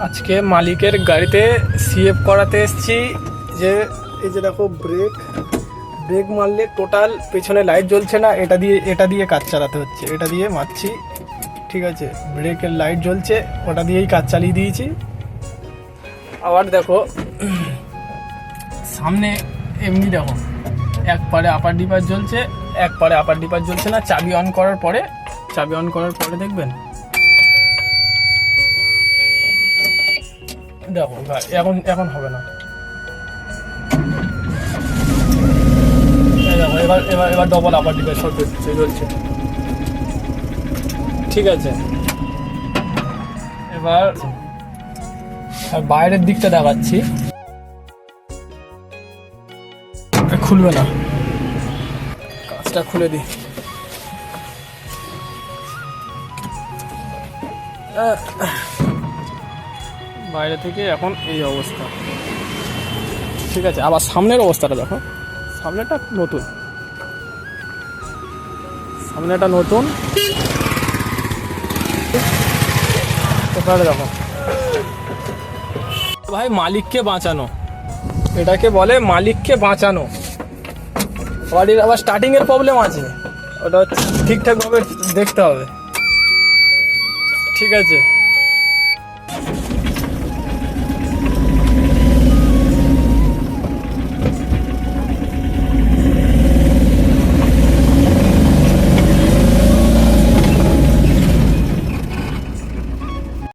আজকে মালিকের গাড়িতে সিএফ করাতে এসেছি। যে এই যে দেখো ব্রেক মারলে টোটাল পেছনে লাইট জ্বলছে না, এটা দিয়ে কাজ চালাতে হচ্ছে। এটা দিয়ে মারছি, ঠিক আছে। ব্রেকের লাইট জ্বলছে, ওটা দিয়েই কাজ চালিয়ে দিয়েছি। আবার দেখো সামনে এমনি দেখো এক পারে আপার ডিপার জ্বলছে, এক পারে আপার ডিপার জ্বলছে না। চাবি অন করার পরে দেখবেন দেখো এখন হবে না। দেখো এবার ডবল আপার ডিপার সব জ্বলছে, ঠিক আছে। এবার বাইরের দিকটা দেখাচ্ছি, খুলবে না, কাঁচটা খুলে দিই। বাইরে থেকে এখন এই অবস্থা, ঠিক আছে। আবার সামনের অবস্থাটা দেখো, সামনেটা নতুন, এবারে দেখো ভাই, মালিককে বাঁচানো, এটাকে বলে মালিককে বাঁচানো। গাড়ির আবার স্টার্টিংয়ের প্রবলেম আছে, ওটা ঠিকঠাকভাবে দেখতে হবে, ঠিক আছে।